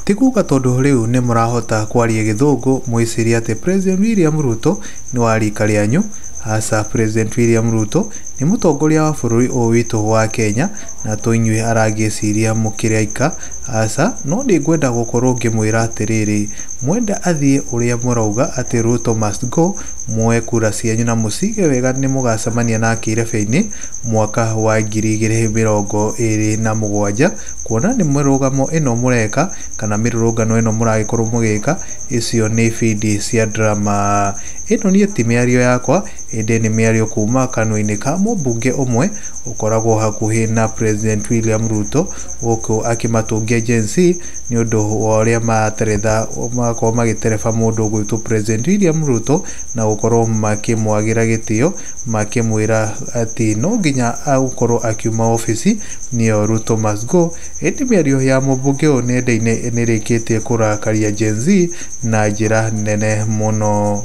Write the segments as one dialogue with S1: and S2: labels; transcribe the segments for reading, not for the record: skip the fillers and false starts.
S1: Tikuga tondu riu ni murahota kwaria githungu mwiciria ati President William Ruto ni wa rika rianyu. Asa President William Ruto ni mutongoria wa bururi o witu wa Kenya na tuinywe aragiciria mukiraika. Asa no ndi ngwenda gukorwo ngimwira atiriri, mwenda athie uria murauga ati Ruto must go, mwe kura cianyu na musige wega ni mugacemania na kirebe-ini mwaka wa 2027 kuona ni mirugamo ino mureka kana mirurungano ino muragikorwo mugika icio ni feed cia drama. Ino ni timiario yakwa ende ni miario kuma kanwa-ini ka mbunge umwe ukoragwo hakuhi na President William Ruto guku akimatungia agency ni undu wa uria materetha makorwo magitereba mundu gwitwo President William Ruto na gukorwo makimwagira gitio makimwira ati no nginya agukorwo akiuma ofisi niyo Ruto must go. Indi miario ya mbunge o nenda-ini nirikitie kurakaria agency na njira nene muno.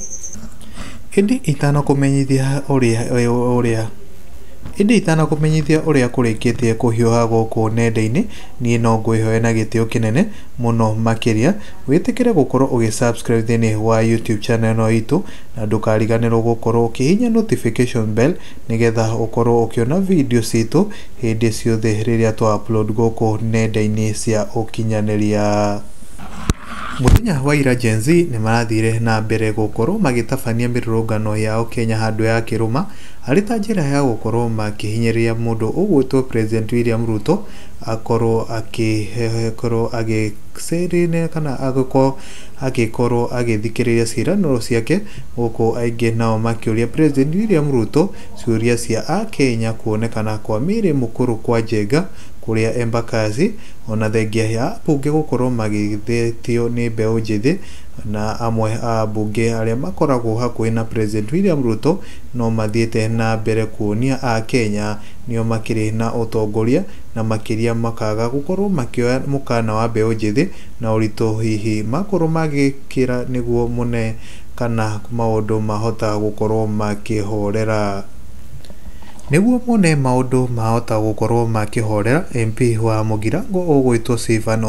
S1: Indi itana kumenyithia uria kurikitie kuhiuha guku nenda-ini ni no ngwihoe na gitio kinene muno makiria witikire gukorwo ugisubscribe thini wa YouTube channel no itu na ndukariganirwo gukorwo ukihinya notification bell nigetha ukorwo ukiona video citu hindi ciothe riria twa upload guku nenda-ini cia ukinyaniria. Muthenya wa ira Gen Z ni marathire na mbere gukorwo magitabania mirurungano yao Kenya handu ya kiruma ari ta njira ya gukorwo makihinyeria mundu ugwitwo President William Ruto akorwo agiserine kana agikorwo agithikiriria ciraniro ciake guku aingi nao makiuria President William Ruto ciuria cia a Kenya kuonekana kwa miri mukuru kwa Njenga kuria Embakasi ona thengia ya bunge gukorwo magithetio ni mbeu njithi na amwe a bunge aria makoragwo hakuhi na President William Ruto no mathiete na mbere kuonia a Kenya nio makiri na utongoria na makiria makaga gukorwo makioya mukana wa mbeu njithi na urito hihi makorwo magikira niguo mune kana maundu mahota gukorwo makihorera. Niguo mone maundu mahota gukorwo makihorera, MP wa Mugirango ugwitwo Stephen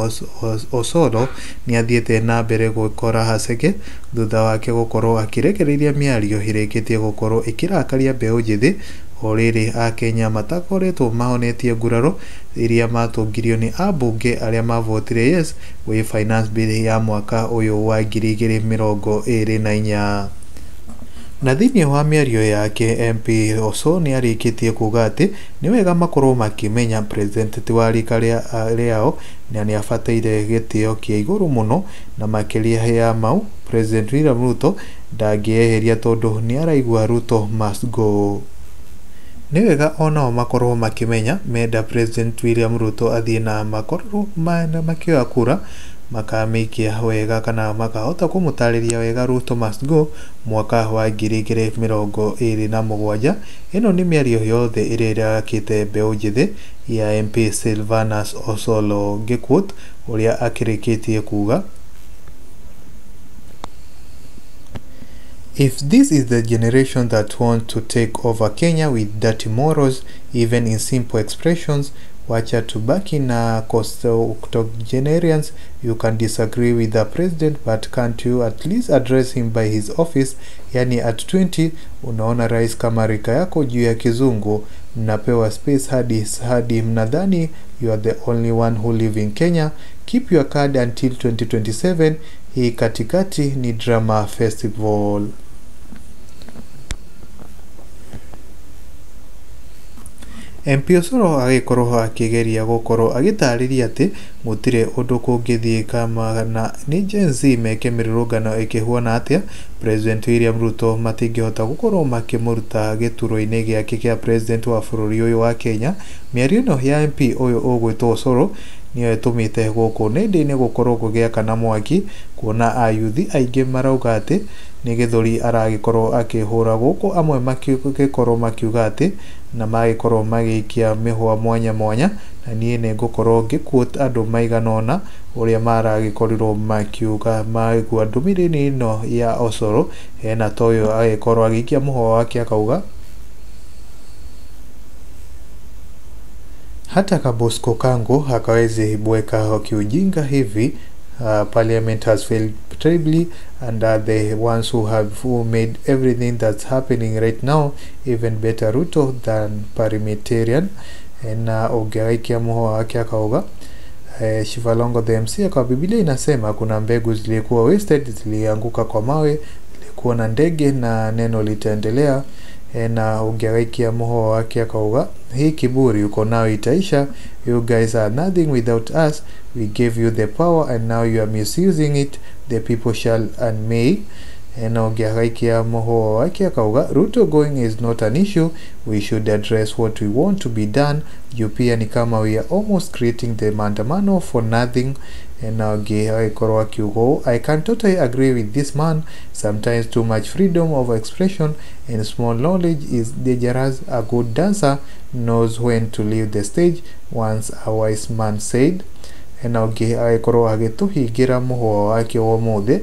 S1: Osoro ni athiete na mbere gukora haceke thutha wake gukorwo akirekereria miario irikitie gukorwo ikirakaria mbeu njithi oriri a Kenya matakoretwo mahonetie nguraro iria matungirio ni ambunge aria mavotire yes we finance bill ya mwaka uyu wa 2024. Na thini wa miario yake MP Oso ni arikitie kuga ati ni wega makorwo makimenya president ti wa rika riao na ni abataire gitio kia iguru muno na makiria ya mau President William Ruto ndangieheria tondu ni araigua Ruto must go. Ni wega onao makorwo makimenya menda President William Ruto athie na makorwo makioya kura makamikia wega kana makahota kumutariria wega Ruto must go mwaka wa 2027. Ino ni miario yothe iria yakite mbeu njithi ya MP Sylvanus Osolo Gikuot uria akirikitie kuga, if this is the generation that want to take over Kenya with dirty morals, even in simple expressions, wacha tubaki na octogenarians. You can disagree with the president, but can't you at least address him by his office? Yani at 20 unaona rais kama rika yako juu ya kizungu, mnapewa space hadi mnadhani you are the only one who live in Kenya. Keep your card until 2027. Hii katikati ni drama festival. MP Osoro agikorwo akigeria gukorwo agitariria ati gutire undu kungithie kama na ni Gen Z meke mirurungano ikihuana atia President William Ruto matingihota gukorwo makimuruta gituro-ini giake kia president wa bururi uyu wa Kenya. Miario no ya MP uyu ugwitwo Osoro niyo itumite guku nenda-ini gukorwo kugia kana mwaki kuona ayuthi aingi marauga ati ni githuri aragikorwo akihura guku, amwe makikorwo makiuga ati na magikorwo magikia mihwa mwanya mwanya na nie ne gukorwo ngikuota andu maiganona uria maragikorwo makiuga maigua ndumiriri ino ya Osoro ena toyo agikorwo agikia muhwa wake akauga hata Kabosco kangu hakawezi bweka kiujinga hivi Parliament has failed terribly, and the ones who made everything that's happening right now even better Ruto than parliamentarian. Na ogaikia muho wake akauga Shivalongo the MC kwa Biblia inasema kuna mbegu zilikuwa wasted, zilianguka kwa mawe, zilikuwa na ndege na neno litaendelea. Na ogaikia muho wake akauga hii kiburi uko nao itaisha. You guys are nothing without us. We gave you the power and now you are misusing it. The people shall and may. Na ogaikia muho wake akauga Ruto going is not an issue. We should address what we want to be done. Pia ni kama we are almost creating the maandamano for nothing. Na ogaikorwa kiugo I can totally agree with this man. Sometimes too much freedom of expression and small knowledge is dangerous. A good dancer knows when to leave the stage, once a wise man said. Na ogaikorwa agituhigira muho wake omothe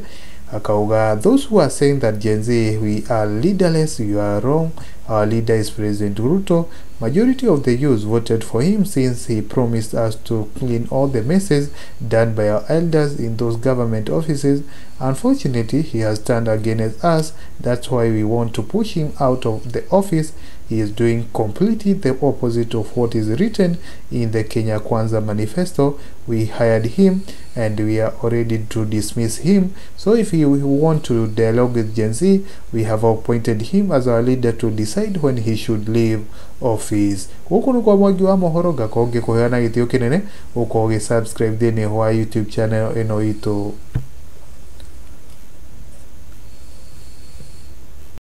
S1: akauga those who are saying that Gen Z we are leaderless, you are wrong. Our leader is President Ruto. Majority of the youth voted for him since he promised us to clean all the messes done by our elders in those government offices. Unfortunately, he has turned against us. That's why we want to push him out of the office. He is doing completely the opposite of what is written in the Kenya Kwanza manifesto. We hired him and we are ready to dismiss him. So if you want to dialogue with Gen Z, we have appointed him as our leader to decide when he should leave office. Ukunu kwa mwagi wa mohoro gakonge kuheana gitio kinene uko subscribe thini wa YouTube channel ino itu.